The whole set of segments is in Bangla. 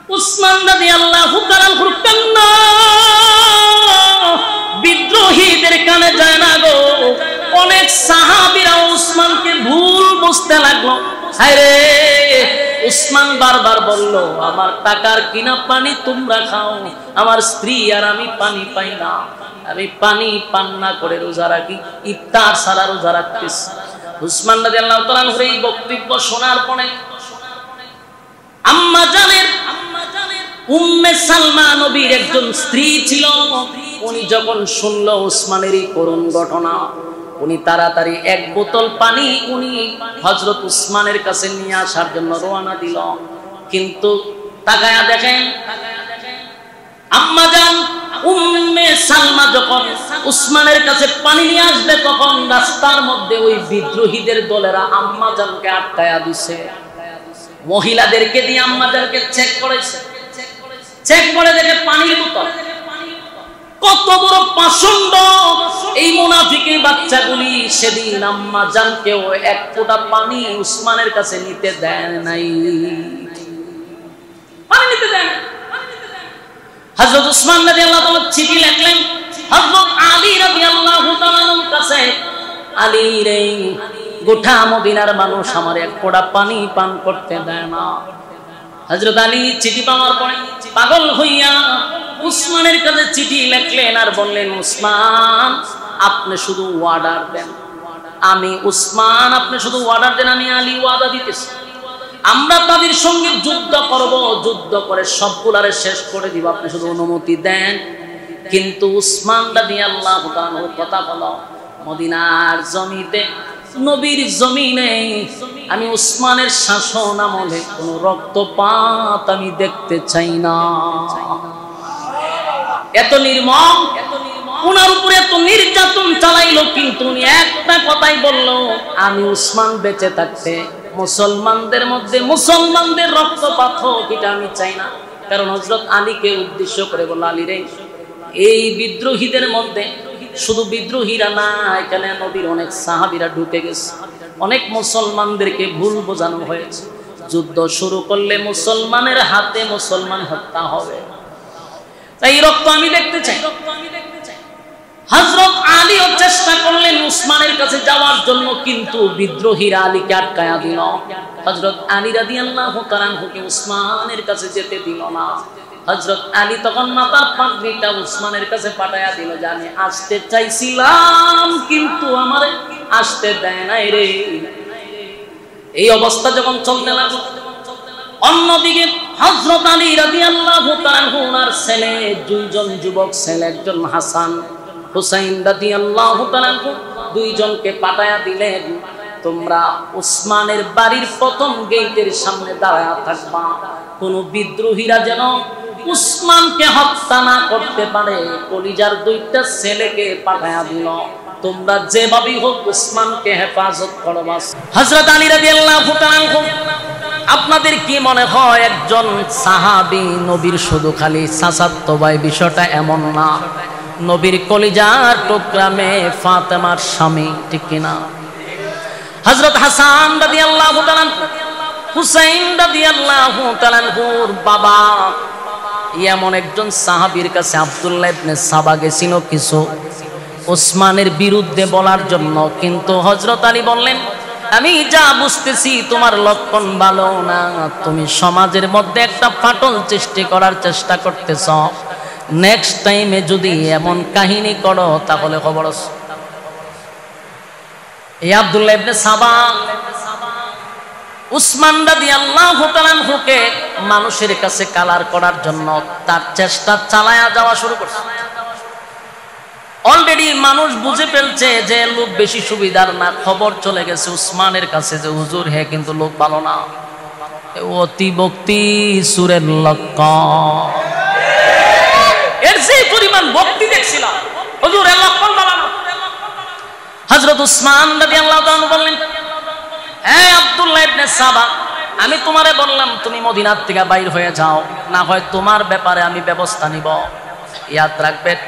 উসমান রাদিয়াল্লাহু তাআলা কান্না বিদ্রোহীদের কানে যায় না গো। অনেক সাহাবীরা উসমানকে ভুল বুঝতে লাগলো। হায়রে, উসমান বারবার বলল, আমার টাকার কিনা পানি তোমরা খাও, আমার স্ত্রী আর আমি পানি পাই না, আমি পানি পান না করে রোজা রাখি, ইফতার ছাড়া রোজা রাখতেছি। উসমান রাদিয়াল্লাহু তাআলা এই বক্তব্য শোনার পরে আম্মা জানের উম্মে সালমা নবীর একজন স্ত্রী ছিল, উনি যখন শুনলো উসমানের এই করুণ ঘটনা, উনি তাড়াতাড়ি এক বোতল পানি উনি হযরত উসমানের কাছে নিয়ে আসার জন্য রওনা দিল। কিন্তু তাকায়া দেখেন আম্মা জান উম্মে সালমা যখন উসমানের কাছে পানি নিয়ে আসবে, তখন রাস্তার মধ্যে ওই বিদ্রোহীদের দলেরা আম্মা জানকে আটকায়া দিছে। মহিলাদেরকে দিয়ে আম্মা জানকে চেক করেছে, চেক করে দেখে পানির বোতল। কত বড় পাষণ্ড এই মুনাফিকের বাচ্চাগুলি! সেদিন আম্মা জানকেও এক ফোঁটা পানি উসমানের কাছে নিতে দেয় নাই, পানি নিতে দেয় না। হযরত উসমান রাদিয়াল্লাহু তাআলা চিঠি লিখলেন হযরত আলী রাদিয়াল্লাহু তাআলার কাছে, আলী রে, গোটা মদিনার মানুষ আমার এক ফোঁটা পানি পান করতে দেয় না। হযরত আলী চিঠি পাওয়ার পরে পাগল হইয়া উসমানের কাছে চিঠি লিখলেন আর বললেন, উসমান আপনি শুধু ওয়ার্ডার দেন, আমি উসমান আপনি শুধু ওয়ার্ডার দেন, আমি আলী ওয়াদা দিতেছি, আমরা তাদের সঙ্গে যুদ্ধ করব, যুদ্ধ করে সবগুলারে শেষ করে দিব, আপনি শুধু অনুমতি দেন। কিন্তু উসমান রাদিয়াল্লাহু তাআলা কথা বলো, মদিনার জমিতে, নবীর জমিনে আমি উসমানের শাসন আমলে কোনো রক্তপাত আমি দেখতে চাই না। এত নির্মম, ওনার উপরে এত নির্যাতন চালাইলো, কিন্তু উনি একটা কথাই বলল, আমি উসমান বেঁচে থাকতে মুসলমানদের মধ্যে মুসলমানদের রক্তপাত হোক এটা আমি চাই না। কারণ হযরত আলীকে উদ্দেশ্য করে বলল, আলী রে, এই বিদ্রোহীদের মধ্যে শুধু বিদ্রোহীরা না, এখানে নবীর অনেক সাহাবীরা ঢুকে গেছে, অনেক মুসলমানদেরকে ভুল বোঝানো হয়েছে, যুদ্ধ শুরু করলে মুসলমানের হাতে মুসলমান হত্যা হবে, তাই রক্ত আমি দেখতে চাই। হযরত আলীও চেষ্টা করলেন উসমানের কাছে যাওয়ার জন্য, কিন্তু বিদ্রোহীরা আলীকে আটকায়া দিল। হযরত আলী রাদিয়াল্লাহু তাআলা উসমানের কাছে যেতে দিল না। হযরত আলী তখন মাথার পাগড়িটা উসমানের কাছে পাঠায়া দিল যে আমি আসতে চাইছিলাম কিন্তু আমারে আসতে দেয় নাই রে। এই অবস্থা যখন চলতে লাগলো, অন্যদিকে হযরত আলী রাদিয়াল্লাহু তাআলা ওনার ছেলে, দুইজন যুবক ছেলে, একজন হাসান, হুসাইন রাদিয়াল্লাহু তাআলা, দুইজনকে পাঠায়া দিলেন, তোমরা উসমানের বাড়ির প্রথম গেটের সামনে দাঁড়ায়া থাকবা, কোন বিদ্রোহীরা যেন উসমানকে হত্যা না করতে পারে। কলিজার দুইটা ছেলেকে পাঠায়া দিল, তোমরা যেভাবেই হোক উসমানকে হেফাজত করবা। হযরত আলী রাদিয়াল্লাহু তাআলা, আপনাদের কি মনে হয় একজন সাহাবী নবীর শুধু খালি চাচাতো ভাই? বিষয়টা এমন না, নবীর কলিজার টুকরা মেয়ে ফাতেমার স্বামী, ঠিক কিনা? হযরত হাসান রাদিয়াল্লাহু তাআলা, হুসাইন রাদিয়াল্লাহু তাআলার বাবা এমন একজন সাহাবীর কাছে আব্দুল্লাহ ইবনে সাবা গেছিল কিছু ওসমানের বিরুদ্ধে বলার জন্য, কিন্তু হযরত আলী বললেন, আমি যা বুঝতেছি তোমার লক্ষণ ভালো না, তুমি সমাজের মধ্যে একটা ফাটল সৃষ্টি করার চেষ্টা করতেছ, নেক্সট টাইমে যদি এমন কাহিনী করো তাহলে খবর আছে। এই আব্দুল্লাহ ইবনে সাবা উসমান রাদিয়াল্লাহু তাআলাকে মানুষের কাছে কালার করার জন্য তার চেষ্টা চালায়া যাওয়া শুরু করছে। অলরেডি মানুষ বুঝে ফেলছে যে লোক বেশি সুবিধার না, খবর চলে গেছে উসমানের কাছে যে হুজুর হে কিন্তু লোক ভালো না, অতি ভক্তি সুরের লক্ষণ। এর যে পরিমাণ ভক্তি দেখছিলাম, হুজুর এর লক্ষণ ভালো না। হযরত উসমান রাদিয়াল্লাহু তাআলা বললেন, হে আব্দুল্লাহ ইবনে সাবা, আমি তোমারে বললাম তুমি মদিনার থেকে বাইর হয়ে যাও, না হয় তোমার ব্যাপারে আমি ব্যবস্থা নিব। ইয়াদ রাখবেন,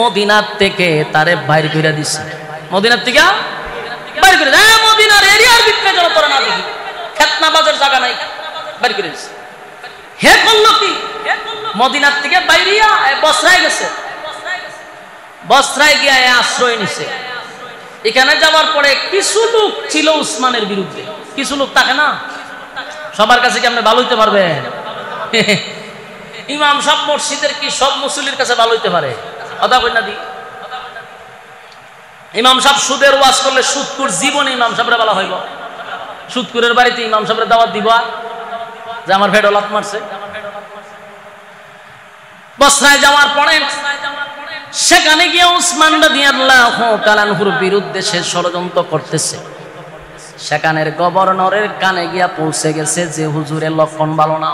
মদিনার থেকে তারে বাইর করে দিছে, মদিনার থেকে বাইর করে, মদিনার এরিয়ার ভিতরে যেন তোরা না দেখি, ফিতনাবাজের জায়গা নাই, বাইর করে দিছে। হে করলো মদিনার থেকে বাইরিয়া বসরায় গেছে, বসরায় গিয়ে আশ্রয় নিছে। এখানে যাওয়ার পরে কিছু লোক ছিল উসমানের বিরুদ্ধে, কিছু লোক থাকে না, সবার কাছে কি আপনি ভালো হইতে পারবেন? ইমাম সব মসজিদের কি সব মুসল্লির কাছে ভালো হইতে পারে? কথা কই না দি, ইমাম সাহেব সুদের ওয়াজ করলে সুদকুর জীবনে ইমাম সাহেবরা বলা হইব? সুদকুরের বাড়িতে ইমাম সাহেবরা দাওয়াত দিব যে আমার ভেড় লাত মারছে? বসরায় যাওয়ার পরে সেখানে গিয়ে উসমান রাদিয়াল্লাহু তাআলা আনহুর বিরুদ্ধে সে ষড়যন্ত্র করতেছে। সেখানের গভর্নরের কানে গিয়া পৌঁছে গেছে যে হুজুরের লক্ষণ ভালো না।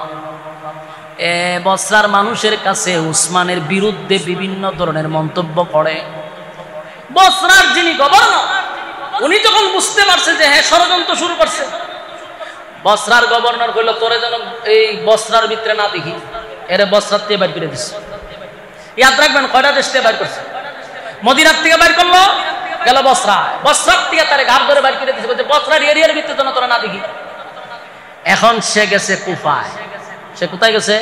বসরার মানুষের কাছে উসমানের বিরুদ্ধে বিভিন্ন ধরনের মন্তব্য করে। বসরার যিনি গভর্নর উনি যখন বুঝতে পারছে যে হ্যাঁ ষড়যন্ত্র শুরু করছে, বসরার গভর্নর কইল তোরে যেন এই বসরার ভিতরে না দেখি, এরে বসরার থেকে বাইর করে দিচ্ছে। ইয়াদ রাখবেন কয়টা দেশ থেকে বাইর করছে? মদিনার থেকে বাইর করলো, গেল বসরায়, বসরার থেকে তারে ঘাট ধরে বাইর করে দিচ্ছে, বলছে বসরার এরিয়ার ভিতরে যেন তোরা না দেখি। এখন সে গেছে কুফায়। সে কোথায় গেছে?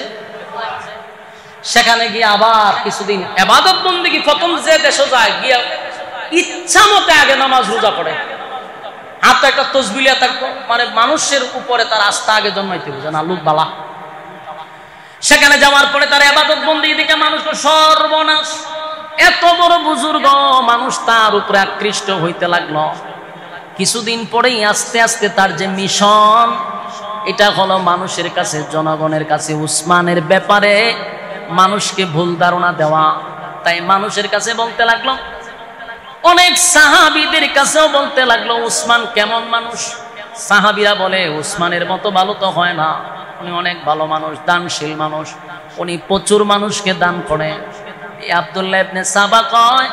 সেখানে গিয়ে আবার কিছুদিন ইবাদত বন্দেগী, প্রথম যে দেশে যায় গিয়া ইচ্ছা মতে আগে নামাজ রোজা পড়ে, হাতে একটা তসবিলিয়া থাকতো, মানে মানুষের উপরে তার আস্থা আগে জন্মাইতে বুঝে না লোক বালা। সেখানে যাওয়ার পরে তার ইবাদত বন্দেগী দেখে মানুষ সর্বনাশ, এত বড় বুজুর্গ মানুষ তার উপরে আকৃষ্ট হইতে লাগলো। কিছুদিন পরেই আস্তে আস্তে তার যে মিশন এটা হলো মানুষের কাছে, জনগণের কাছে উসমানের ব্যাপারে মানুষকে ভুল ধারণা দেওয়া। তাই মানুষের কাছে বলতে লাগলো, অনেক সাহাবীদের কাছেও বলতে লাগলো উসমান কেমন মানুষ। সাহাবীরা বলে উসমানের মতো ভালো তো হয় না, উনি অনেক ভালো মানুষ, দানশীল মানুষ, উনি প্রচুর মানুষকে দান করে। আব্দুল্লাহ ইবনে সাবা কয়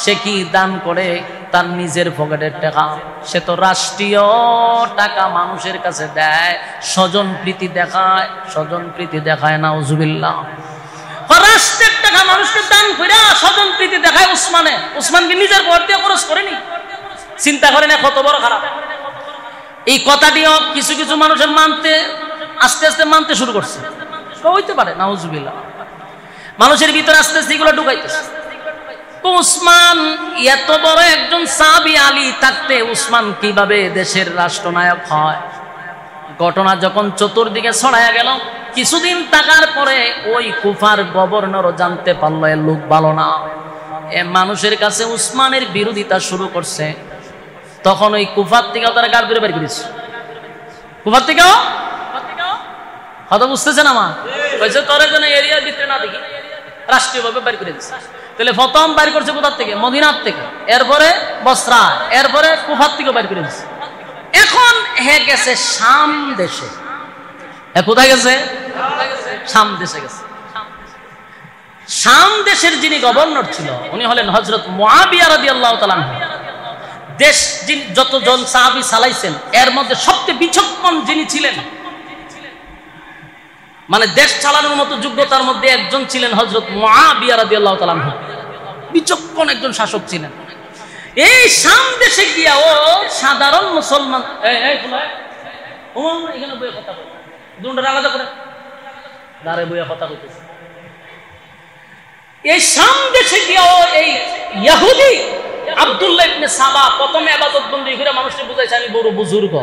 সে কি দান করে? তার নিজের পকেটের টাকা, সে তো রাষ্ট্রীয় টাকা মানুষের কাছে দেয়, স্বজন প্রীতি দেখায়, স্বজন প্রীতি দেখায় না উজুবিল্লাহ। রাষ্ট্রের টাকা মানুষকে দান করে স্বজন প্রীতি দেখায় উসমানে। উসমান কি নিজের পকেট দিয়ে খরচ করেনি? চিন্তা করেন কত বড় খারাপ। এই কথাটিও কিছু কিছু মানুষের মানতে আস্তে আস্তে মানতে শুরু করছে। হইতে পারে না উজুবিল্লাহ, মানুষের ভিতরে আস্তে আস্তে এগুলো ঢুকাইতেছে। উসমান এত বড় একজন সাহাবী, আলী থাকতে উসমান কিভাবে দেশের রাষ্ট্রনায়ক হয়? ঘটনা যখন চতুর্দিকে ছড়ায়া গেল, কিছুদিন থাকার পরে ওই কুফার গভর্নরও জানতে পারলো এর লোক ভালো না, এ মানুষের কাছে উসমানের বিরোধিতা শুরু করছে। তখন ওই কুফার থেকেও তারা গাড় ধরে বের করেছে। কুফার থেকেও হয়তো বুঝতেছেন আমার বলছে তোরে যেন এরিয়ার ভিতরে না দেখি, রাষ্ট্রীয়ভাবে বের করে দিচ্ছে। তাহলে প্রথম বাইর করছে কোথার থেকে? মদিনার থেকে, এরপরে বসরা, এরপরে কুফার থেকে বাইর করে দিচ্ছে। এখন হে গেছে শাম দেশে। কোথায় গেছে? শাম দেশে গেছে। শাম দেশের যিনি গভর্নর ছিল উনি হলেন হযরত মুআবিয়া রাদিয়াল্লাহু তাআলা আনহু। দেশ যতজন সাহাবী চালাইছেন এর মধ্যে সবচেয়ে বিচক্ষণ যিনি ছিলেন, মানে দেশ চালানোর মতো যোগ্যতার মধ্যে একজন ছিলেন হযরত মুআবিয়া রাদিয়াল্লাহু তাআলা আনহু। বিচক্ষণ একজন শাসক ছিলেন। এই শাম দেশে গিয়া ও সাধারণ মুসলমান এখানে বইয়ে কথা বলে দুটো আলাদা করে দাঁড়ে বইয়ে কথা বলতেছে। এই শাম দেশে গিয়া ও এই ইহুদি আব্দুল্লাহ ইবনে সাবা প্রথমে ইবাদত বন্দি করে মানুষকে বুঝাইছে আমি বড় বুজুর্গ।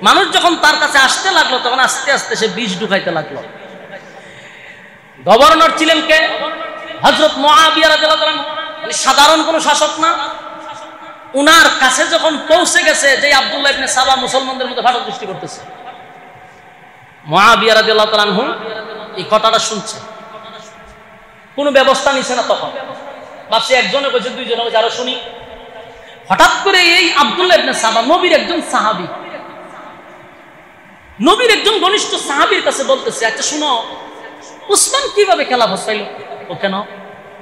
মানুষ যখন তার কাছে আসতে লাগলো তখন আস্তে আস্তে সে বিষ ঢুকাইতে লাগলো। গভর্নর ছিলেন কে? হযরত মুআবিয়া রাদিয়াল্লাহু আনহু। মানে সাধারণ কোনো শাসক না। উনার কাছে যখন পৌঁছে গেছে যে আব্দুল্লাহ ইবনে সাবা মুসলমানদের মধ্যে ফাটল সৃষ্টি করতেছে, মুআবিয়া রাদিয়াল্লাহু আনহু এই কথাটা শুনছে, কোনো ব্যবস্থা নিছে না। তখন ভাবছে একজনে কইছে, দুইজনে কইছে, আরো শুনি। হঠাৎ করে এই আব্দুল্লাহ ইবনে সাবা নবীর একজন সাহাবী, নবীর একজন ঘনিষ্ঠ সাহাবীর কাছে বলতেছে, আচ্ছা শুনো, উসমান কিভাবে খেলাফত পাইল? ও কেন?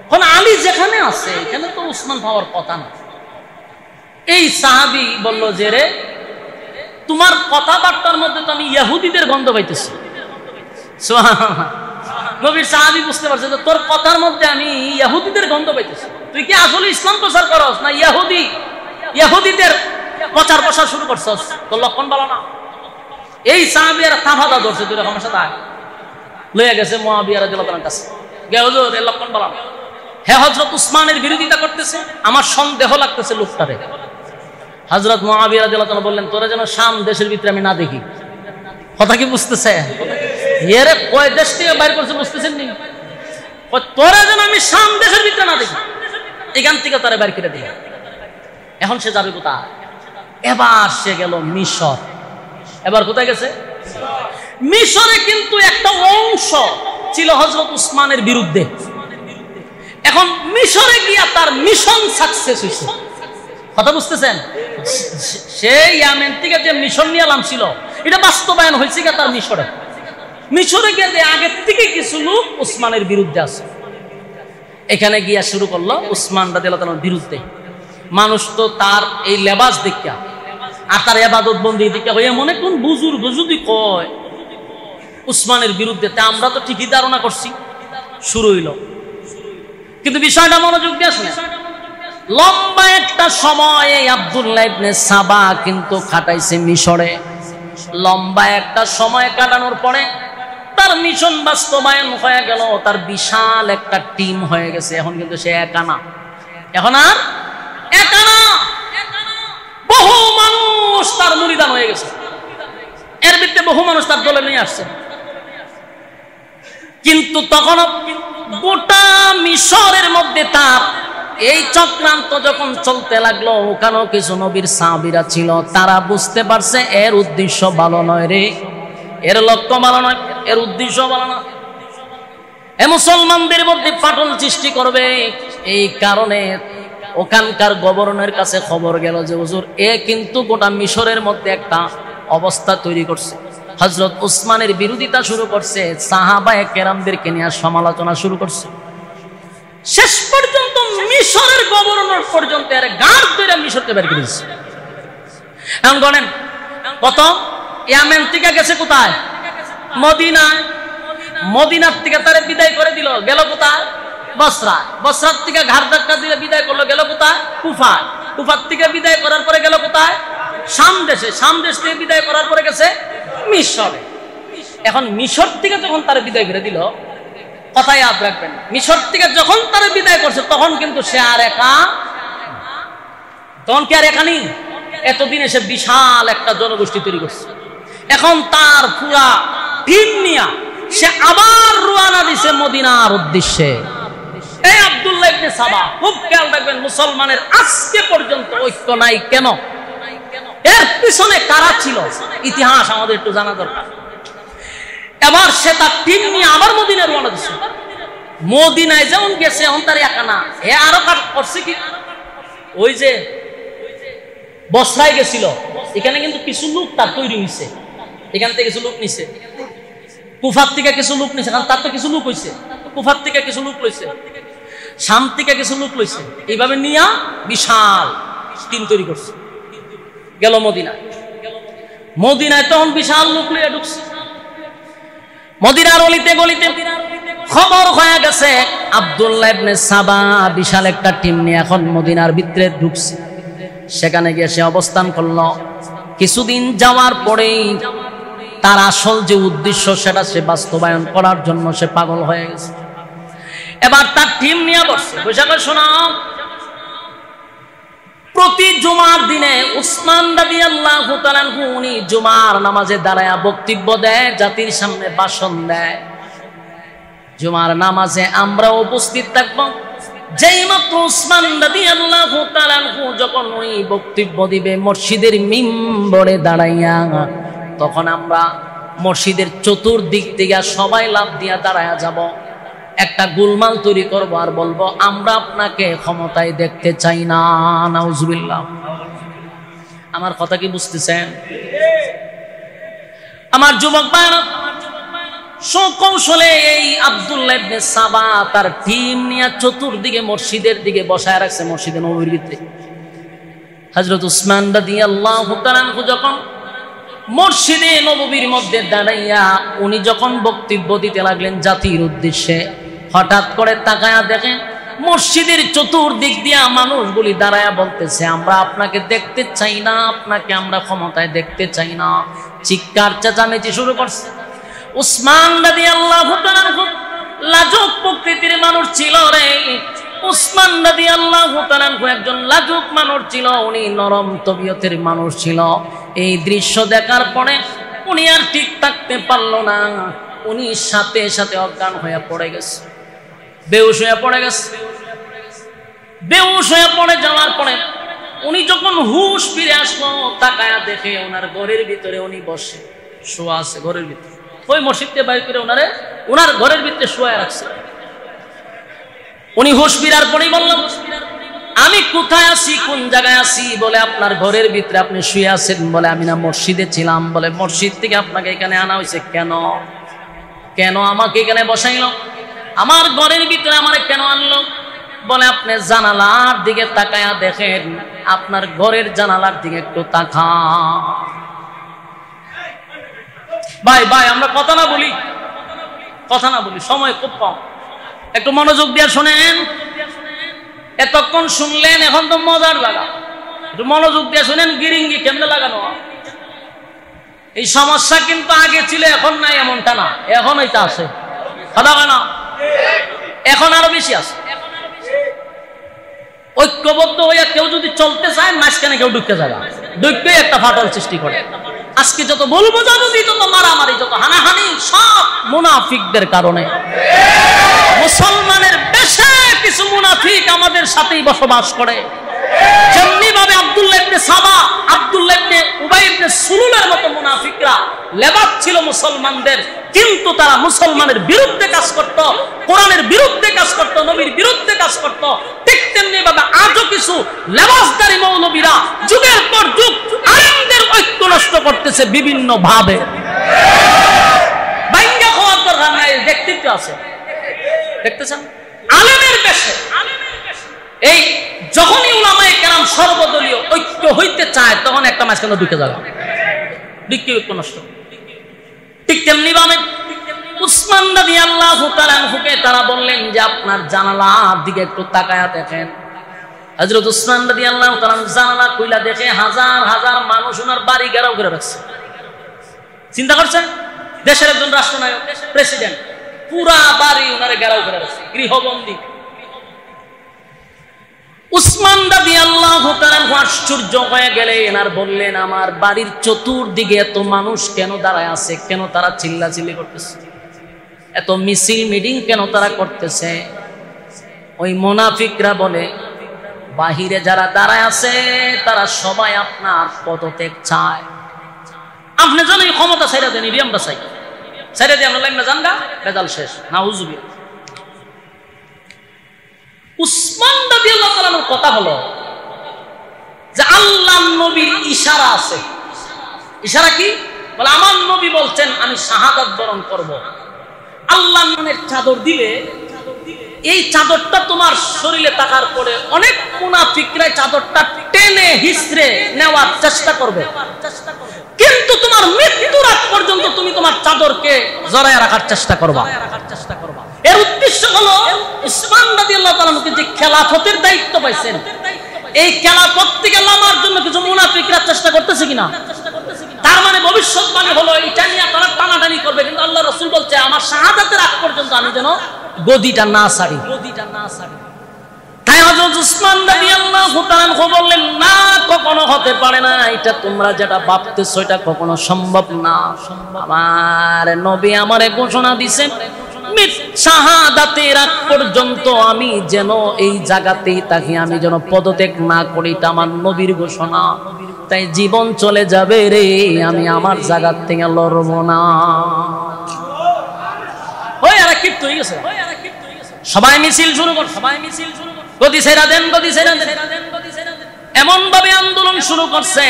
কারণ আলী যেখানে আছে এখানে তো উসমান পাওয়ার কথা না। এই সাহাবী বলল যে রে, তোমার কথাবার্তার মধ্যে তো আমি ইহুদিদের গন্ধ পাইতেছি। সুবহানাল্লাহ। নবীর সাহাবী বুঝতে পারছে যে তোর কথার মধ্যে আমি ইহুদিদের গন্ধ পাইতেছি। তুই কি আসলে ইসলাম প্রচার করস না ইহুদিদের প্রচার প্রসার শুরু করছস? তোর লক্ষণ ভালো না। এই সাহাবীরা তাফাদা ধরছে দুই রকমের সাথে। লইয়া গেছে মুআবিয়া রাদিয়াল্লাহু তাআলার কাছে, গে হুজুর এর লক্ষণ বলান। হে হযরত উসমানের বিরোধিতা করতেছে, আমার সন্দেহ লাগতেছে লোকটারে। হযরত মুআবিয়া রাদিয়াল্লাহু তাআলা বললেন, তোরা যেন শাম দেশের ভিতরে আমি না দেখি। কথা কি বুঝতেছে? এরে কয় দেশ থেকে বাইর করছে বুঝতেছেন নি? তোরা যেন আমি শাম দেশের ভিতরে না দেখি, এখান থেকে তারা বাইর করে দিল। এখন সে যাবে কোথায়? এবার সে গেল মিশর। এবার কোথায় গেছে? মিশরে কিন্তু একটা অংশ ছিল হযরত উসমানের বিরুদ্ধে। এখন মিশরে গিয়া তার মিশন সাকসেস হয়েছে। কথা বুঝতেছেন? সে ইয়ামেন থেকে যে মিশন নিয়ে নামছিল এটা বাস্তবায়ন হয়েছে কি তার মিশরে। মিশরে গিয়ে আগের থেকে কিছু লোক উসমানের বিরুদ্ধে আছে, এখানে গিয়া শুরু করলো উসমান রাদিয়াল্লাহু তাআলার বিরুদ্ধে। মানুষ তো তার এই লেবাস দেখা আর তার ইবাদত বন্দি দেখা হয়ে মনে কোন বুজুর্গ যদি কয় উসমানের বিরুদ্ধে, তা আমরা তো ঠিকই ধারণা করছি। শুরু হইল, কিন্তু বিষয়টা মনোযোগ দিয়ে শুনে। লম্বা একটা সময় এই আব্দুল্লাহ ইবনে সাবা কিন্তু কাটাইছে মিশরে। লম্বা একটা সময় কাটানোর পরে তার মিশন বাস্তবায়ন হয়ে গেল, তার বিশাল একটা টিম হয়ে গেছে। এখন কিন্তু সে একা না, এখন আর একা না, বহু মানুষ তার মুরিদান হয়ে গেছে। এর ভিতরে বহু মানুষ তার দলে নিয়ে আসছে। কিন্তু তখন গোটা মিশরের মধ্যে তার এই চক্রান্ত যখন চলতে লাগলো, ওখানেও কিছু নবীর সাহাবীরা ছিল, তারা বুঝতে পারছে এর উদ্দেশ্য ভালো নয় রে, এর লক্ষ্য ভালো নয়, এর উদ্দেশ্য ভালো নয়, এ মুসলমানদের মধ্যে ফাটল সৃষ্টি করবে। এই কারণে ওখানকার গভর্নরের কাছে খবর গেল যে হুজুর এ কিন্তু গোটা মিশরের মধ্যে একটা অবস্থা তৈরি করছে, হযরত উসমানের বিরোধিতা শুরু করছে, সাহাবায়ে কেরামদেরকে নিয়ে সমালোচনা শুরু করছে। শেষ পর্যন্ত মিশরের গভর্নর পর্যন্ত এর গাড় ধরে মিশরকে বের করে দিয়েছে। এখন গণেন কত? ইয়ামেন থেকে গেছে কোথায়? মদিনায়। মদিনার থেকে তারে বিদায় করে দিল, গেল কোথায়? বসরা। বসরার থেকে ঘাড় ধাক্কা দিয়ে বিদায় করলো, গেল কোথায়? কুফা। কুফার থেকে বিদায় করার পরে গেল কোথায়? শাম দেশে। শাম দেশ থেকে বিদায় করার পরে গেছে মিশরে। এখন মিশর থেকে যখন তারে বিদায় করে দিল, কথা ইয়াদ রাখবেন, মিশর থেকে যখন তারে বিদায় করছে তখন কিন্তু সে আর একা, তখন কি আর একা নেই? এতদিনে সে বিশাল একটা জনগোষ্ঠী তৈরি করছে। এখন তার পুরা টিম নিয়ে সে আবার রওনা দিছে মদিনার উদ্দেশ্যে। এই আব্দুল্লাহ ইবনে সাবা, খুব খেয়াল রাখবেন, মুসলমানের আজকে পর্যন্ত ঐক্য নাই কেন? এর পিছনে কারা ছিল ইতিহাস আমাদের একটু জানা দরকার। এবার সে তার টিম নিয়ে আবার মদিনায় রওনা দিছে। মদিনায় যেমন গেছে এখন তার একা না, এ আরো করছে কি, ওই যে বসরায় গেছিল, এখানে কিন্তু কিছু লোক তার তৈরি হয়েছে, এখান থেকে কিছু লোক নিছে, কুফার থেকে কিছু লোক নিছে, কারণ তার তো কিছু লোক হয়েছে, কুফার থেকে কিছু লোক লইছে, শাম থেকে কিছু লোক লইছে, এইভাবে নিয়ে বিশাল টিম তৈরি করছে। গেল মদিনায়। মদিনায় তখন বিশাল লোক নিয়ে ঢুকছে। মদিনার অলিতে গলিতে খবর হয়ে গেছে আব্দুল্লাহ ইবনে সাবা বিশাল একটা টিম নিয়ে এখন মদিনার ভিতরে ঢুকছে। সেখানে গিয়ে সে অবস্থান করলো। কিছুদিন যাওয়ার পরেই তার আসল যে উদ্দেশ্য সেটা সে বাস্তবায়ন করার জন্য সে পাগল হয়ে গেছে। এবার তার টিম নিয়ে বসছে। বৈশাখে শোনাও, প্রতি জুমার দিনে উসমান রাদিয়াল্লাহু তাআলা আনহু উনি জুমার নামাজে দাঁড়ায়া বক্তব্য দেয়, জাতির সামনে ভাষণ দেয়। জুমার নামাজে আমরা উপস্থিত থাকব। যেই মাত্র উসমান রাদিয়াল্লাহু তাআলা আনহু যখন উনি বক্তব্য দিবে মসজিদের মিম্বরে দাঁড়াইয়া, তখন আমরা মসজিদের চতুর্দিক থেকে সবাই লাফ দিয়া দাঁড়ায়া যাব, একটা গোলমাল তৈরি করবো আর বলবো আমরা আপনাকে ক্ষমতায় দেখতে চাই না। নাউজুবিল্লাহ। আমার কথা কি বুঝতেছেন? আমার যুবক ভাইরা, সকৌশলে এই আব্দুল্লাহ ইবনে সাবা তার টিম নিয়ে চতুর্দিকে মসজিদের দিকে বসায় রাখছে। মসজিদে নববীর ভিতরে হযরত উসমান রাদিয়াল্লাহু তাআলা আনহু যখন মসজিদে নববীর মধ্যে দাঁড়াইয়া উনি যখন বক্তব্য দিতে লাগলেন জাতির উদ্দেশ্যে, হঠাৎ করে তাকায়া দেখেন মসজিদের চতুর্দিক দিয়া মানুষগুলি দাঁড়ায়া বলতেছে আমরা আপনাকে দেখতে চাই না, আপনাকে আমরা ক্ষমতায় দেখতে চাই না। চিৎকার চেঁচামেচি শুরু করছে। উসমান রাদিয়াল্লাহু তাআলা লাজুক প্রকৃতির মানুষ ছিল রে। উসমান রাদিয়াল্লাহু তাআলা একজন লাজুক মানুষ ছিল, উনি নরম তবিয়তের মানুষ ছিল। এই দৃশ্য দেখার পরে উনি আর ঠিক থাকতে পারল না, উনি সাথে সাথে অজ্ঞান হয়ে পড়ে গেছে, বেহুশ হয়ে পড়ে গেছে। বেহুশ হয়ে পড়ে যাওয়ার পরে উনি যখন হুশ ফিরে আসলো, তাকায়া দেখে ওনার ঘরের ভিতরে উনি বসে শোয়া আছে, ঘরের ভিতরে। ওই মসজিদকে বাইর করে ওনার ঘরের ভিতরে শোয়া রাখছে। উনি হুশ ফিরার পরেই বললাম, আমি কোথায় আছি, কোন জায়গায় আছি? বলে আপনার ঘরের ভিতরে আপনি শুয়ে আছেন। বলে আমি না মসজিদে ছিলাম। বলে মসজিদ থেকে আপনাকে এখানে আনা হয়েছে কেন? কেন আমাকে এখানে বসাইল? আমার ঘরের ভিতরে আমারে কেন আনলো? বলে আপনি জানালার দিকে তাকায়া দেখেন, আপনার ঘরের জানালার দিকে একটু তাকান। ভাই আমরা কথা না বলি, সময় খুব কম, একটু মনোযোগ দিয়ে শোনেন। এতক্ষণ শুনলেন, এখন তো মজার লাগা, একটু মনোযোগ দিয়ে শুনেন। গিরিঙ্গি কেমনে লাগানো? এই সমস্যা কিন্তু আগে ছিল, এখন নাই এমনটা না, এখন এটা আছে। কথা না, এখন আরো বেশি আছে। ঐক্যবদ্ধ হইয়া কেউ যদি চলতে চায়, মাঝখানে কেউ ঢুকতে যায়, ঢুকবে একটা ফাটল সৃষ্টি করে। আজকে যত বলবো যদি যত মারামারি, যত হানাহানি, সব মুনাফিকদের কারণে। মুসলমানের বেশে কিছু মুনাফিক আমাদের সাথেই বসবাস করে। যেমনি ভাবে আব্দুল্লাহ ইবনে সাবা, আব্দুল্লাহ ইবনে উবাই ইবনে সুলুলের মতো মুনাফিকরা লেবাস ছিল মুসলমানদের, কিন্তু তারা মুসলমানের বিরুদ্ধে কাজ করত, কোরআনের বিরুদ্ধে কাজ করত, নবীর বিরুদ্ধে কাজ করত। ঠিক তেমনি ভাবে আজও কিছু লেবাসদারী মৌলবীরা যুগের পর যুগ আলেমদের ঐক্য নষ্ট করতেছে বিভিন্ন ভাবে। বাইঙ্গা হওয়ার দরকার নাই, ব্যক্তিত্ব আছে, দেখতেছেন আলেমের বেশে। এই যখনই উলামায়ে কেরাম সর্বদলীয় ঐক্য হইতে চায়, তখন একটা মাঝখানে ঢুকে যাবে, ঐক্য নষ্ট। ঠিক তেমনি ভাবে উসমান রাদিয়াল্লাহু তাআলা আনহুকে তারা বললেন যে আপনার জানালার দিকে একটু তাকায়া দেখেন। হযরত উসমান রাদিয়াল্লাহু তাআলা জানালা খুইলা দেখে হাজার হাজার মানুষ ওনার বাড়ি ঘেরাও করে রাখছে। চিন্তা করছেন, দেশের একজন রাষ্ট্রনায়ক, প্রেসিডেন্ট, পুরা বাড়ি ওনারে ঘেরাও করে রাখছে, গৃহবন্দী। উসমান রাদিয়াল্লাহু তাআলা আশ্চর্য হয়ে গেলেন আর বললেন, আমার বাড়ির চতুর্দিকে এত মানুষ কেন দাঁড়ায় আছে? কেন তারা চিল্লাচিল্লি করতেছে? এত মিছিল মিটিং কেন তারা করতেছে? ওই মুনাফিকরা বলে, বাহিরে যারা দাঁড়ায় আছে তারা সবাই আপনার পদত্যাগ চায়। আপনি যেন এই ক্ষমতা ছেড়ে দেন, আমরা চাই, ছেড়ে দিয়ে আমরা জানগা, বেজাল শেষ। নাউজুবিল্লাহ। উসমান রাদিয়াল্লাহু তাআলার কথা হলো যে আল্লাহর নবীর ইশারা আছে। ইশারা কি? বলে আমার নবী বলছেন আমি শাহাদাত বরণ করব। আল্লাহর নামের চাদর দিলে এই চাদরটা তোমার শরীরে থাকার পরে অনেক মুনাফিকরা চাদরটা টেনে হিসড়ে নেওয়ার চেষ্টা করবে, কিন্তু তোমার মৃত্যুর আগ পর্যন্ত তুমি তোমার চাদরকে জড়ায় রাখার চেষ্টা করবা। এর উদ্দেশ্য হলো উসমান রাদিয়াল্লাহু তাআলা যে খেলাফতের দায়িত্ব পাইছেন, এই খেলাফত থেকে নামার জন্য কিছু মুনাফিকরা চেষ্টা করতেছে কিনা? তার মানে ভবিষ্যৎবাণী হলো এটা নিয়ে তারা টানাটানি করবে, কিন্তু আল্লাহ রাসূল বলছে আমার শাহাদাতের আগ পর্যন্ত আমি যেন গদিটা না ছাড়ি। তাই হযরত উসমান রাদিয়াল্লাহু তাআলা বললেন, না, কখনো হতে পারে না, এটা তোমরা যেটা ভাবতেছো এটা কখনো সম্ভব না। আমার নবী আমারে ঘোষণা দিয়েছেন শাহাদাতের আগ পর্যন্ত আমি যেন এই জায়গাতেই থাকি, আমি যেন পদত্যাগ না করি, এটা আমার নবীর ঘোষণা। তাই জীবন চলে যাবে রে, আমি আমার জায়গা থেকে লড়ব না। ওই আরে কি তুই গেছে, সবাই মিছিল শুরু কর, গদি ছেড়া দেন, গদি ছেড়া দেন, এমন ভাবে আন্দোলন শুরু করছে।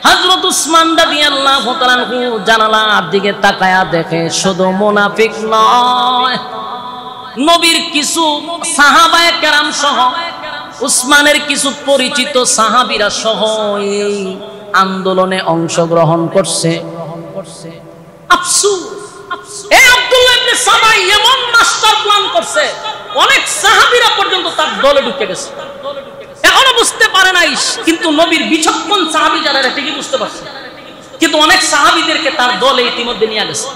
হযরত উসমান রাদিয়াল্লাহু তাআলা জানালার দিকে তাকায়া দেখে শুধু মুনাফিক নয়, নবীর কিছু সাহাবায়ে কেরাম সহ উসমানের কিছু পরিচিত সাহাবীরা সহ এই আন্দোলনে অংশগ্রহণ করছে। আফসোস, এই আব্দুল্লাহ ইবনে সাবা এমন মাস্টার প্ল্যান করছে, অনেক সাহাবীরা পর্যন্ত তার দলে ঢুকে গেছে। এখনো বুঝতে পারে নাই, কিন্তু নবীর বিচক্ষণ সাহাবী যারা ঠিকই বুঝতে পারছে, কিন্তু অনেক সাহাবীদেরকে তার দলে ইতিমধ্যে নিয়ে গেছে।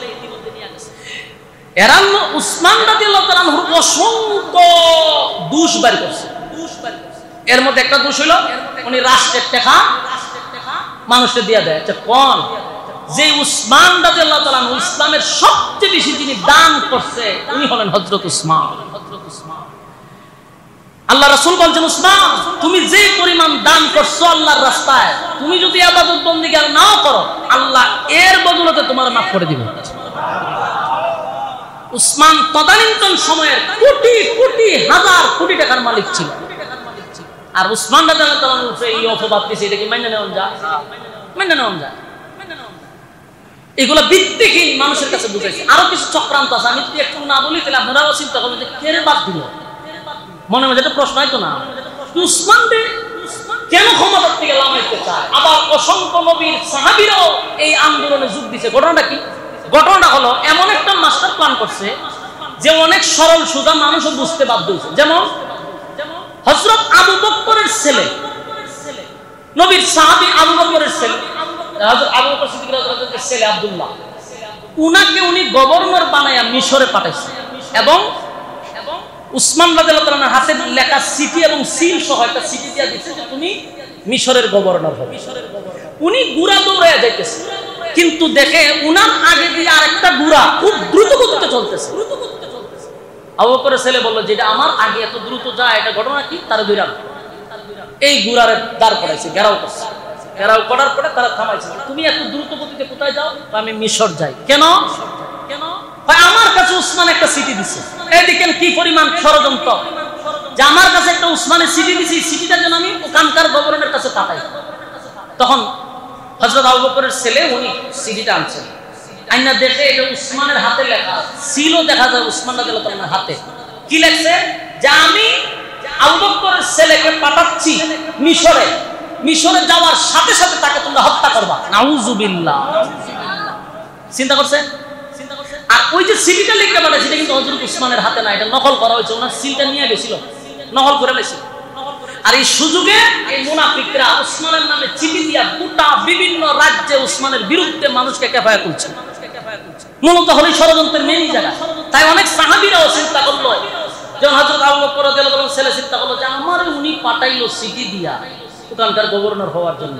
এরা উসমান রাদিয়াল্লাহু তাআলা আনহুর অসংখ্য দোষ বের করছে। এর মধ্যে একটা দোষ হলো উনি রাষ্ট্রের টাকা মানুষকে দিয়ে দেয়। কোন যে উসমান রাদিয়াল্লাহু তাআলা আনহু ইসলামের সবচেয়ে বেশি যিনি দান করছে উনি হলেন হযরত উসমান। আল্লাহ রাসূল বলেন, উসমান তুমি যে পরিমাণ দান করছো আল্লাহর রাস্তায়, তুমি যদি ইবাদত বন্দেগী আর নাও করো, আল্লাহ এর বদলতে তোমার মাফ করে দিবেন। উসমান তদানীন্তন সময়ের কোটি কোটি হাজার কোটি টাকার মালিক ছিল। আর উসমান রাদিয়াল্লাহু তাআলা আনহু এই অপবাদ দিয়েছে, এটা কি মেনে নেওয়া যায়? মেনে নেওয়া যায়? এগুলো ভিত্তিহীন মানুষের কাছে বুঝাইছে। আরো কিছু চক্রান্ত আছে, আমি যদি একটু না বলি তাহলে আপনারাও চিন্তা করবেন যে কে বাদ দিল। মনে মধ্যে একটা প্রশ্ন হয়তো না, উসমান কেন ক্ষমতার থেকে লামাইতে চায়? আবার অসংখ্য নবীর সাহাবীরাও এই আন্দোলনে যোগ দিছে। ঘটনাটা কি? ঘটনাটা হলো এমন একটা মাস্টার প্ল্যান করছে যে অনেক সরল সোজা মানুষও বুঝতে বাধ্য হয়েছে। যেমন হযরত আবু বকরের ছেলে, নবীর সাহাবী আবু বকরের ছেলে, হযরত আবু বকর সিদ্দিক রাদিয়াল্লাহু তাআলার ছেলে আব্দুল্লাহ, উনাকে উনি গভর্নর বানায়া মিশরে পাঠাইছে এবং উসমান রাদিয়াল্লাহু তাআলার হাতে লেখা চিঠি এবং সিল সহ একটা চিঠি দিয়া দিয়েছে যে তুমি মিশরের গভর্নর হবে। উনি গুড়া দৌড়ায়া যাইতেছে, কিন্তু দেখে উনার আগে দিয়ে আরেকটা গুড়া খুব দ্রুত গতিতে চলতেছে। আবু বকরের ছেলে বলল, যেটা আমার আগে এত দ্রুত যায় এটা ঘটনা কি? তার দুইরা এই গুড়ারে দাঁড় করাইছে, ঘেরাও করছে। ঘেরাও করার পরে তারা থামাইছে, তুমি এত দ্রুত গতিতে কোথায় যাও? আমি মিশর যাই। কেন? আমার কাছে উসমান একটা চিঠি দিছে। এই দেখেন কি পরিমাণ ষড়যন্ত্র, যে আমার কাছে একটা উসমানের চিঠি দিছে, চিঠিটা যেন আমি ওখানকার গভর্নরের কাছে পাঠাই। তখন হযরত আবু বকরের ছেলে উনি চিঠিটা আনছেন, আইনা দেখে এটা উসমানের হাতে লেখা, সিলও দেখা যায় উসমান রাদিয়াল্লাহু তাআলার হাতে। কি লেখছে? যে আমি আবু বকরের ছেলেকে পাঠাচ্ছি মিশরে, মিশরে যাওয়ার সাথে সাথে তাকে তোমরা হত্যা করবা। নাউজুবিল্লাহ। চিন্তা করছে? আর ওই যে সিলটা লিখে পাঠায় সেটা কিন্তু হযরত উসমানের হাতে না, এটা নকল করা হয়েছে। ওনার সিলটা নিয়ে গেছিল, নকল করে লেছিল। আর এই সুযোগে এই মুনাফিকরা উসমানের নামে চিঠি দিয়া গোটা বিভিন্ন রাজ্যে উসমানের বিরুদ্ধে মানুষকে কেফায়া তুলছে। মূলত হলো ষড়যন্ত্রের মেন জায়গা। তাই অনেক সাহাবীরাও চিন্তা করলো, যখন হযরত আবু বকর রাদিয়াল্লাহু তাআলার ছেলে চিন্তা করলো যে আমার উনি পাঠাইলো চিঠি দিয়া ওখানকার গভর্নর হওয়ার জন্য,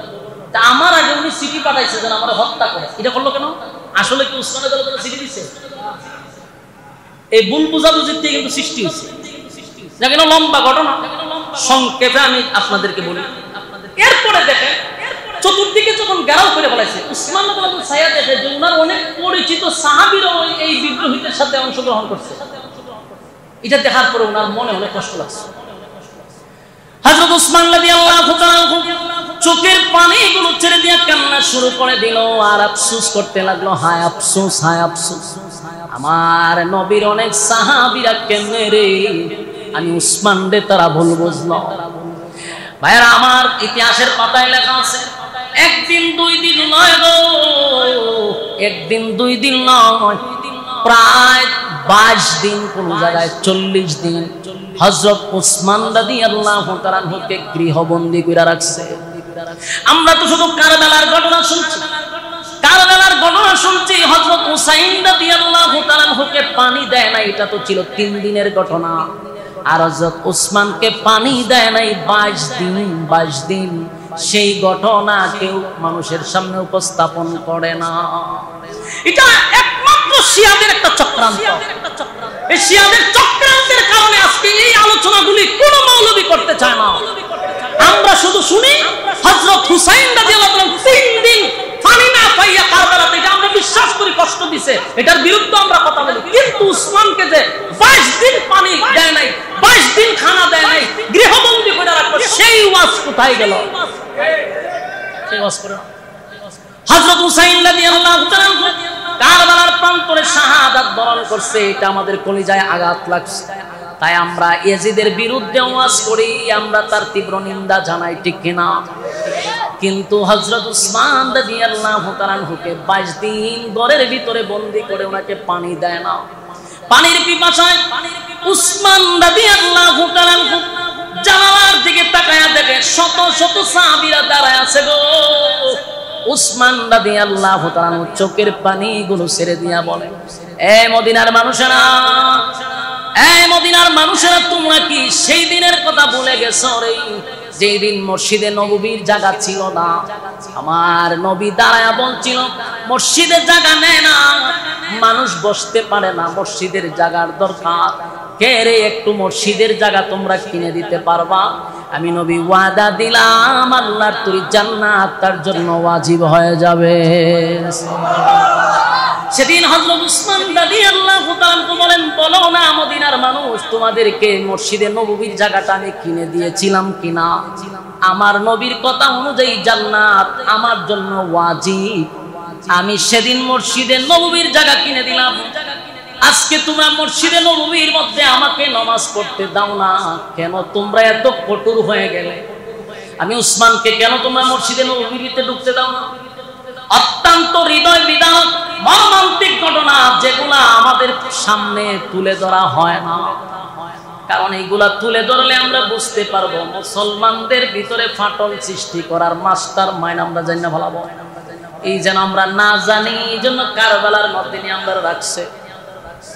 তা আমার আগে উনি চিঠি পাঠাইছে যেন আমার হত্যা করে। এটা করলো কেন? আসলে কি উসমান রাদিয়াল্লাহু তাআলা চিঠি দিছে? এই ভুল বুঝাবুঝির থেকে কিন্তু সৃষ্টি হয়েছে। যা কেন লম্বা ঘটনা, সংক্ষেপে আমি আপনাদেরকে বলি। এরপরে দেখেন চতুর্দিকে যখন ঘেরাও করে ফেলাইছে, উসমান রাদিয়াল্লাহু তাআলা ছায়া দেখে যে উনার অনেক পরিচিত সাহাবীরাও এই বিদ্রোহীদের সাথে অংশগ্রহণ করছে। এটা দেখার পরে উনার মনে অনেক কষ্ট লাগছে। হযরত উসমান রাদিয়াল্লাহু তাআলা চোখের পানিগুলো ছেড়ে দিয়ে কান্না শুরু করে দিল আর আফসোস করতে লাগলো, হায় আফসোস, হায় আফসোস, আমার নবীর অনেক সাহাবীরা কেমনে রে, আমি উসমান রে তারা ভুল বুঝলো। ভাইরা আমার, ইতিহাসের পাতায় লেখা আছে একদিন দুই দিন নয় গো, একদিন দুই দিন নয়, প্রায় 22 দিন, কোন জায়গায় 40 দিন হযরত উসমান রাদিয়াল্লাহু তাআলা আনহুকে গৃহবন্দী করে রাখছে। আমরা তো শুধু কারবালার ঘটনা শুনছি, কারবালার ঘটনা শুনছি। হযরত হুসাইন রাদিয়াল্লাহু তাআলা আনহুকে পানি দেয় না, এটা তো ছিল 3 দিনের ঘটনা। আর হযরত উসমানকে পানি দেয় নাই 22 দিন। 22 দিন সেই ঘটনা কেউ মানুষের সামনে উপস্থাপন করে না। এটা একমাত্র শিয়াদের একটা চক্রান্ত। এই শিয়াদের চক্রান্তের কারণে আজকে এই আলোচনাগুলি কোন মৌলবী করতে চায় না। আমরা শুধু শুনি হযরত হুসাইন রাদিয়াল্লাহু তাআলা 3 দিন পানি না পাইয়া কারবালাতে, এটা আমরা বিশ্বাস করি কষ্ট দিছে, এটার বিরুদ্ধে আমরা কথা বলি। কিন্তু উসমানকে যে 22 দিন পানি দেয় নাই, 22 দিন খানা দেয় নাই, গৃহবন্দী করে রাখলো, সেই ওয়াজ কোথায় গেল? সেই ওয়াজ করে হযরত হুসাইন রাদিয়াল্লাহু তাআলা কারবালার প্রান্তরে শাহাদাত বরণ করছে, এটা আমাদের কলিজায় আঘাত লাগছে। তাই আমরা ইয়াজিদের বিরুদ্ধে ওয়াজ করি, আমরা তার তীব্র নিন্দা জানাই, ঠিক কিনা? কিন্তু হযরত উসমান রাদিয়াল্লাহু তাআলা আনহুকে 22 দিন ঘরের ভিতরে বন্দী করে ওনাকে পানি দেয় না। পানির পিপাসায় উসমান রাদিয়াল্লাহু তাআলা আনহু জানালার দিকে তাকায়া দেখে শত শত সাহাবীরা দাঁড়ায় আছে গো। উসমান রাদিয়াল্লাহু তাআলা চোখের পানিগুলো ছেড়ে দিয়া বলে, এই মদিনার মানুষেরা, এই মদিনার মানুষেরা, তোমরা কি সেই দিনের কথা ভুলে গেছো রে যেই দিন মসজিদে নববীর জায়গা ছিল না? আমার নবী দাঁড়ায়া বলছিল মসজিদের জায়গা নেয় না, মানুষ বসতে পারে না, মসজিদের জায়গার দরকার। কে রে একটু মসজিদের জায়গা তোমরা কিনে দিতে পারবা? আমি নবী ওয়াদা দিলাম আল্লাহর তৈরি জান্নাত তার জন্য ওয়াজিব হয়ে যাবে। সেদিন হযরত উসমান রাদিয়াল্লাহু তাআলা বলেন, বলো না মদিনার মানুষ, তোমাদেরকে মসজিদে নববীর জায়গাটা আমি কিনে দিয়েছিলাম কিনা? আমার নবীর কথা অনুযায়ী জান্নাত আমার জন্য ওয়াজিব। আমি সেদিন মসজিদে নববীর জায়গা কিনে দিলাম। আজকে তোমরা মসজিদে নববীর মধ্যে আমাকে নামাজ পড়তে দাও না কেন? তোমরা এত কঠোর হয়ে গেলে। আমি উসমানকে কেন তোমরা মসজিদে নববীতে ঢুকতে দাও না? অত্যন্ত হৃদয় বিদারক মর্মান্তিক ঘটনা, যেগুলা আমাদের সামনে তুলে ধরা হয় না। কারণ এইগুলা তুলে ধরলে আমরা বুঝতে পারবো মুসলমানদের ভিতরে ফাটল সৃষ্টি করার মাস্টার মাইন্ড আমরা জানি না ভালো। এই যেন আমরা না জানি, এই জন্য কারবালার মধ্যে নিয়ে আমরা রাখছে,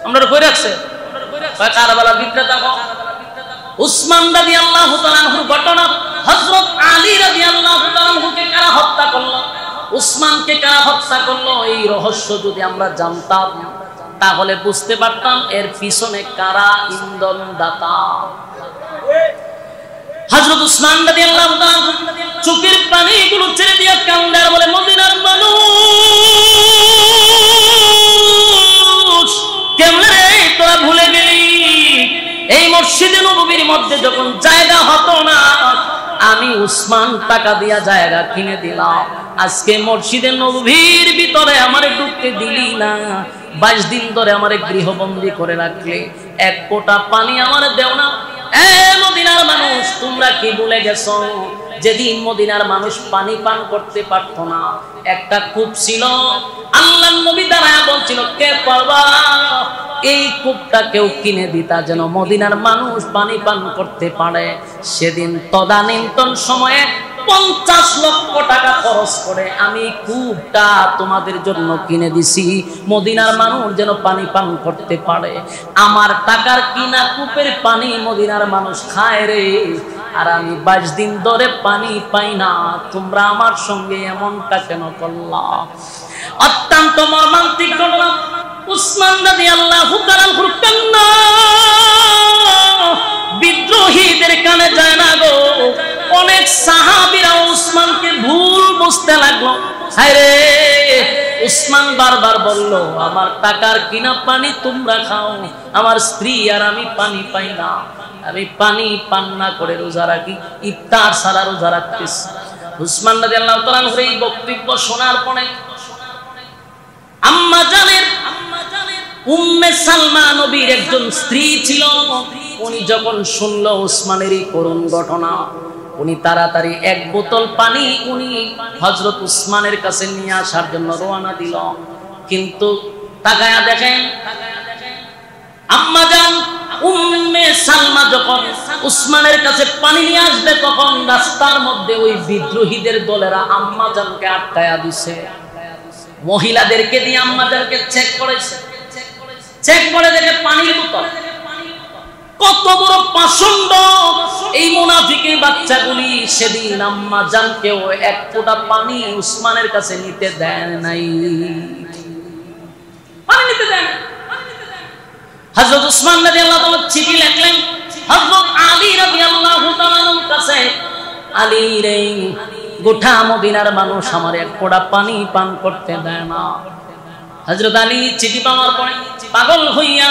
আমরা কই রাখছে কারবালার বিক্রেতা উসমান রাদিয়াল্লাহু তাআলা আনহুর ঘটনা। হযরত আলী রাদিয়াল্লাহু তাআলা আনহুকে কারা হত্যা করলো, উসমানকে কারা হত্যা করলো, এই রহস্য যদি আমরা জানতাম তাহলে বুঝতে পারতাম এর পিছনে কারা ইন্ধন দাতা। হযরত উসমান রাদিয়াল্লাহু তাআলা চোখের পানিগুলো ছেড়ে দিয়ে কান্দে আর বলে, মদিনার মানুষ কেমনে রে তোরা ভুলে গেলি? এই মসজিদে নববীর মধ্যে যখন জায়গা হতো না, আমি উসমান টাকা দিয়া জায়গা কিনে দিলাম। আজকে মসজিদে নববীর ভিতরে আমারে ঢুকতে দিলি না, 22 দিন ধরে আমারে গৃহবন্দী করে রাখলে, এক ফোঁটা পানি আমারে দেও না। এ মদিনার মানুষ, তোমরা কি ভুলে গেছো যেদিন মদিনার মানুষ পানি পান করতে পারতো না? একটা কূপ ছিল, আল্লাহর নবী দাঁড়ায়া বলছিল কে পারবা এই কূপটা কেউ কিনে দিতা যেন মদিনার মানুষ পানি পান করতে পারে। সেদিন তদানীন্তন সময়ে 50 লক্ষ টাকা খরচ করে আমি কূপটা তোমাদের জন্য কিনে দিছি, মদিনার মানুষ যেন পানি পান করতে পারে। আমার টাকার কিনা কূপের পানি মদিনার মানুষ খায় রে, আর আমি 22 দিন ধরে পানি পাই না। তোমরা আমার সঙ্গে এমনটা কেন করলা? অত্যন্ত মর্মান্তিক ঘটনা। উসমান রাদিয়াল্লাহু তাআলা কান্না বিদ্রোহীদের কানে যায় না গো। অনেক সাহাবীরা উসমানকে ভুল বুঝতে লাগলো। হায় রে, উসমান বারবার বলল আমার টাকার কিনা পানি তোমরা খাও, আমার স্ত্রী আর আমি পানি পাই না। আমি পানি পান না করে রোজা রাখি, ইফতার ছাড়া রোজা রাখতেছি। উসমান রাদিয়াল্লাহু তাআলা এই বক্তব্য শোনার পরে আম্মা জানের উম্মে সালমা নবীর একজন স্ত্রী ছিল, উনি যখন শুনলো উসমানের এই করুণ ঘটনা, উনি তাড়াতাড়ি এক বোতল পানি উনি হযরত উসমানের কাছে নিয়ে আসার জন্য রওনা দিল। কিন্তু তাকায়া দেখেন আম্মা জান উম্মে সালমা যখন উসমানের কাছে পানি নিয়ে আসবে, তখন রাস্তার মধ্যে ওই বিদ্রোহীদের দলেরা আম্মা জানকে আটকায়া দিছে। মহিলাদেরকে দিয়ে আম্মা জানকে চেক করেছে, চেক করে দেখে পানির বোতল। কত বড় পাষণ্ড এই মুনাফিকের বাচ্চাগুলি! সেদিন আম্মা জানকেও এক ফোঁটা পানি উসমানের কাছে নিতে দেয় নাই, পানি নিতে দেয় না। হযরত উসমান রাদিয়াল্লাহু তাআলা চিঠি লিখলেন হযরত আলী রাদিয়াল্লাহু তাআলার কাছে, আলী রে, গোটা মদিনার মানুষ আমার এক ফোঁটা পানি পান করতে দেয় না। হযরত আলী চিঠি পাওয়ার পরে পাগল হইয়া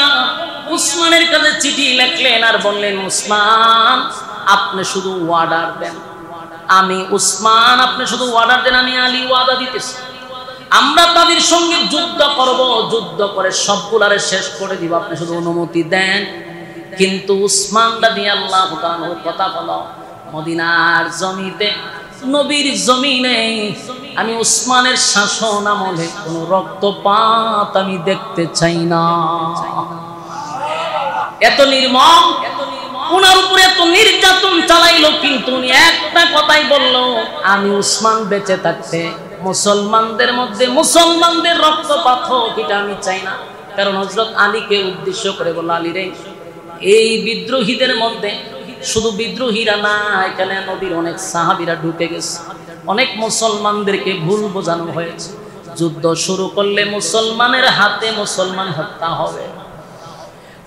উসমানের কাছে চিঠি লিখলেন আর বললেন, উসমান আপনি শুধু অর্ডার দেন। আমি উসমান, আপনি শুধু অর্ডার দেন, আমি আলী ওয়াদা দিতেছি আমরা তাদের সঙ্গে যুদ্ধ করব, যুদ্ধ করে সবগুলারে শেষ করে দিব, আপনি শুধু অনুমতি দেন। কিন্তু উসমান রাদিয়াল্লাহু তাআলার কথা বলো, মদিনার জমিতে, নবীর জমিনে আমি উসমানের শাসন আমলে কোনো রক্তপাত আমি দেখতে চাই না। এত নির্মম, ওনার উপরে এত নির্যাতন চালাইলো, কিন্তু উনি একটা কথাই বললো, আমি উসমান বেঁচে থাকতে মুসলমানদের মধ্যে মুসলমানদের রক্তপাত হোক এটা আমি চাই না। কারণ হযরত আলীকে উদ্দেশ্য করে বলল, আলী রে, এই বিদ্রোহীদের মধ্যে শুধু বিদ্রোহীরা না, এখানে নবীর অনেক সাহাবীরা ঢুকে গেছে, অনেক মুসলমানদেরকে ভুল বোঝানো হয়েছে, যুদ্ধ শুরু করলে মুসলমানের হাতে মুসলমান হত্যা হবে,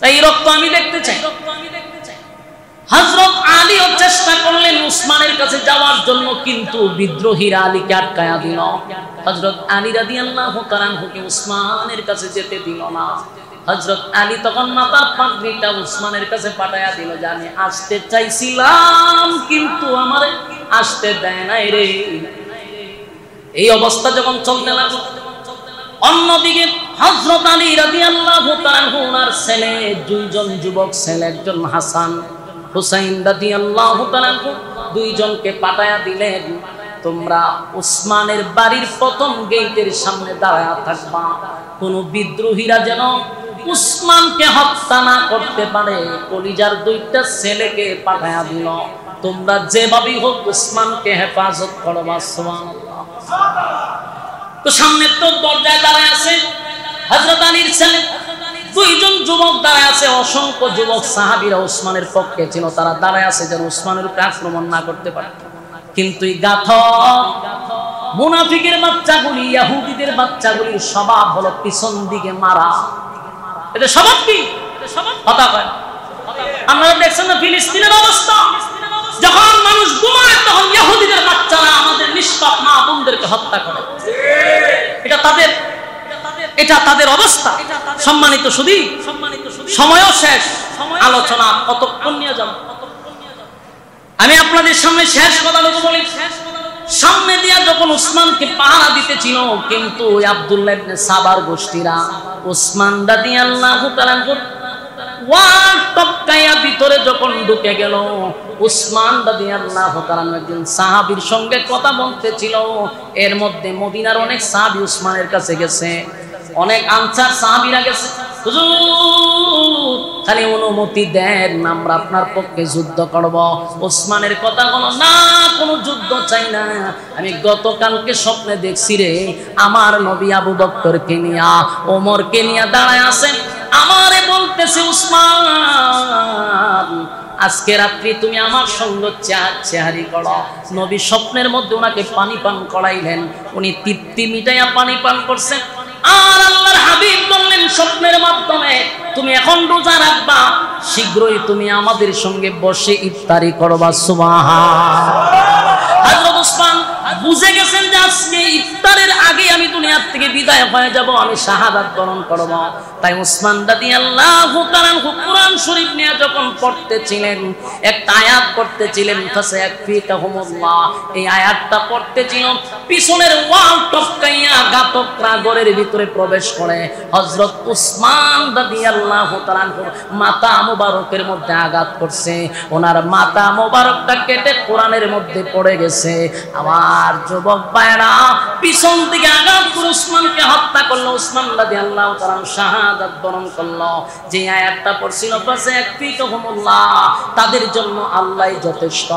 তাই রক্ত আমি দেখতে চাই। হযরত আলীও চেষ্টা করলেন উসমানের কাছে যাওয়ার জন্য, কিন্তু বিদ্রোহীরা আলীকে আটকায়া দিল। হযরত আলী রাদিয়াল্লাহু তাআলা আনহুকে উসমানের কাছে যেতে দিল না। হযরত আলী তখন মাথার পাগড়িটা উসমানের কাছে পাঠায়া দিল, যে আমি আসতে চাইছিলাম কিন্তু আমারে আসতে দেয় নাই রে। এই অবস্থা যখন চলতে লাগলো, অন্যদিকে হযরত আলী রাদিয়াল্লাহু তাআলা আনহু ওনার ছেলে, দুইজন যুবক ছেলে, একজন হাসান, হুসাইন রাদিয়াল্লাহু তাআলা আনহু, দুইজনকে পাঠায়া দিলেন, তোমরা উসমানের বাড়ির প্রথম গেটের সামনে দাঁড়ায়া থাকবা, কোন বিদ্রোহীরা যেন উসমানকে হত্যা না করতে পারে। কলিজার দুইটা ছেলেকে পাঠায়া দিল, তোমরা যেভাবেই হোক উসমানকে হেফাজত করবা। সুবহানাল্লাহ। তো সামনে তো দরজায় দাঁড়ায় আছে হযরত আলীর ছেলে, দুইজন যুবক দাঁড়ায় আছে, অসংখ্য যুবক সাহাবীরা উসমানের পক্ষে ছিল, তারা দাঁড়ায় আছে যেন উসমানের উপরে আক্রমণ না করতে পারে। কিন্তু এই গাথক মুনাফিকের বাচ্চাগুলি, ইহুদিদের বাচ্চাগুলির স্বভাব হলো পিছন দিকে মারা। এটা স্বভাব কি? কথা কয়। আপনারা দেখছেন না ফিলিস্তিনের অবস্থা, যখন মানুষ ঘুমায় তখন ইহুদিদের বাচ্চারা আমাদের নিষ্পাপ মা বোনদেরকে হত্যা করে। এটা তাদের অবস্থা। সম্মানিত সুধী, সময়ও শেষ, আলোচনা কতক্ষণ নিয়ে যাব। আমি আপনাদের সামনে শেষ কথা বলি, সামনে দিয়া যখন উসমানকে পাহারা দিতেছিল, কিন্তু আব্দুল্লাহ ইবনে সাবার গোষ্ঠীরা উসমান রাদিয়াল্লাহু তাআলা ওয়াল টপকায়া ভিতরে যখন ঢুকে গেল, উসমান রাদিয়াল্লাহু তাআলা একজন সাহাবীর সঙ্গে কথা বলতেছিল। এর মধ্যে মদিনার অনেক সাহাবী উসমানের কাছে গেছে, অনেক আনসার সাহাবীরা গেছে, হুজুর খালি অনুমতি দেন, আমরা আপনার পক্ষে যুদ্ধ করব। ওসমানের কথা বলো না, কোনো যুদ্ধ চাই না, আমি গতকালকে স্বপ্নে দেখছি রে, আমার নবী আবু বকরকে নিয়া, ওমরকে নিয়া দাঁড়ায় আছেন, আমারে বলতেছে উসমান আজকে রাত্রি তুমি আমার সঙ্গে চেহারি করো। নবী স্বপ্নের মধ্যে ওনাকে পানি পান করাইলেন, উনি তৃপ্তি মিটাইয়া পানি পান করছেন। আর আল্লাহর হাবিব বললেন স্বপ্নের মাধ্যমে, তুমি এখন রোজা রাখবা, শীঘ্রই তুমি আমাদের সঙ্গে বসে ইফতারি করবা। সুবহানাল্লাহ। হযরত উসমান বুঝে গেছেন যে আজকে ইফতারের আগে আমি দুনিয়ার থেকে বিদায় হয়ে যাব, আমি শাহাদাত বরণ করব। তাই উসমান রাদিয়াল্লাহু তাআলা কুরআন শরীফ নিয়ে যখন পড়তেছিলেন, একটা আয়াত পড়তেছিলেন, ফাসায়াকফিকাহুমুল্লাহ, এই আয়াতটা পড়তেছিল, পিছনের ওয়াল টপকাইয়া ঘাতকরা ঘরের ভিতরে প্রবেশ করে হযরত উসমান রাদিয়াল্লাহু তাআলা মাথা মোবারকের মধ্যে আঘাত করছে, ওনার মাথা মোবারকটা কেটে কোরআনের মধ্যে পড়ে গেছে। আমার যুবক ভাইরা, পিছন থেকে আঘাত করে উসমানকে হত্যা করলো, উসমান রাদিয়াল্লাহু তাআলা শাহাদাত বরণ করলো। যে আয়াতটা পড়ছিল ফাসায়াকফিকাহুমুল্লাহ, তাদের জন্য আল্লাহই যথেষ্ট,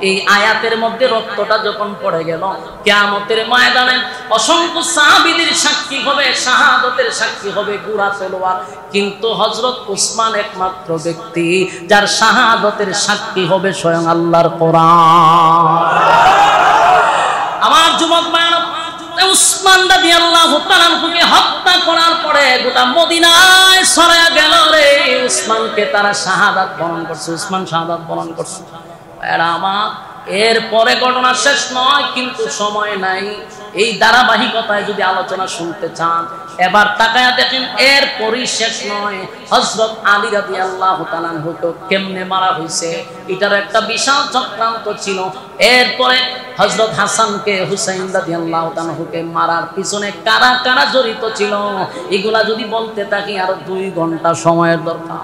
এই আয়াতের মধ্যে রক্তটা যখন পড়ে গেল, কিয়ামতের ময়দানে অসংখ্য সাহাবীদের সাক্ষী হবে, শাহাদাতের সাক্ষী হবে গুড়া তলোয়ার, কিন্তু হযরত উসমান একমাত্র ব্যক্তি যার শাহাদাতের সাক্ষী হবে স্বয়ং আল্লাহর কোরআন। আমার যুবক ভাইরা, উসমান রাদিয়াল্লাহু তাআলা কে হত্যা করার পরে গোটা মদিনায় ছড়ায়া গেল রে, উসমানকে তারা শাহাদাত বরণ করছে, উসমান শাহাদাত বরণ করছে। আমার এরপরে ঘটনা শেষ নয়, কিন্তু সময় নাই, এই ধারাবাহিকতায় যদি আলোচনা শুনতে চান এবার তাকায়া দেখেন, এরপরই শেষ নয়। হযরত আলী রাদিয়াল্লাহু তাআলা আনহুকে কেমনে মারা হয়েছে, এটার একটা বিশাল চক্রান্ত ছিল। এরপরে হযরত হাসানকে, হুসাইন রাদিয়াল্লাহু তাআলা আনহুকে মারার পিছনে কারা কারা জড়িত ছিল, এগুলা যদি বলতে থাকি আরো 2 ঘন্টা সময়ের দরকার।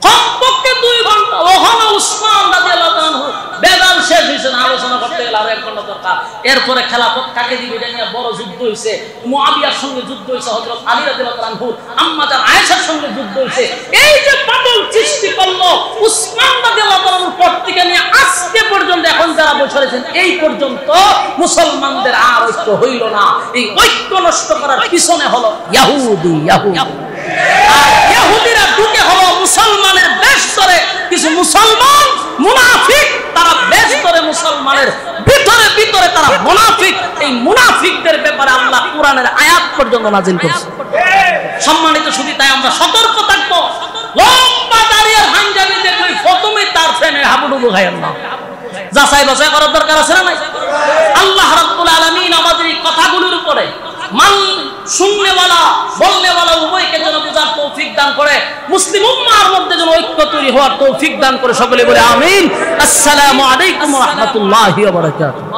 কমপক্ষে 2 ঘন্টা। ওখানে উসমান রাদিয়াল্লাহু তাআলা আনহু বেদাল শেষ হয়েছে না, আলোচনা করতে গেলে আরো 1 ঘন্টা দরকার। এরপরে খেলাফত কাকে দিবে এটা নিয়ে বড় যুদ্ধ হয়েছে, মুআবিয়ার সঙ্গে যুদ্ধ হয়েছে, হযরত আলী রাদিয়াল্লাহু তাআলা আনহু আম্মা জান আয়েশার সঙ্গে যুদ্ধ হয়েছে। এই যে পাগল সৃষ্টি করলো উসমান রাদিয়াল্লাহু তাআলা আনহুর পর থেকে নিয়ে আজকে পর্যন্ত এখন যারা বসে রয়েছেন এই পর্যন্ত মুসলমানদের আর ঐক্য হইল না। এই ঐক্য নষ্ট করার পিছনে হলো ইহুদি। আর ইহুদিরা ঢুকে হলো মুসলমানের বেশ করে কিছু মুসলমান মুনাফিক, তারা বেশ করে মুসলমানের ভিতরে ভিতরে তারা মুনাফিক। এই মুনাফিকদের ব্যাপারে আল্লাহ কোরআনের আয়াত পর্যন্ত নাযিল করেছে। সম্মানিত শুধু তাই আমরা সতর্ক থাকবো। লম্বা দাঁড়িয়ে হাঙ্গামি দেখবে প্রথমে তার ফ্রেনে হাবুডুবু খাইয়েন না, যাচাই বাছাই করার দরকার আছে না নাই? আল্লাহ রাব্বুল আলামিন আমাদের এই কথাগুলোর উপরে মান শুননেওয়ালা বলনেওয়ালা উভয়কে যেন বোঝার তৌফিক দান করে, মুসলিম উম্মাহর মধ্যে যেন ঐক্য তৈরি হওয়ার তৌফিক দান করে। সকলে বলে আমিন। আসসালামু আলাইকুম ওয়া রাহমাতুল্লাহি ওয়া বারাকাতুহু।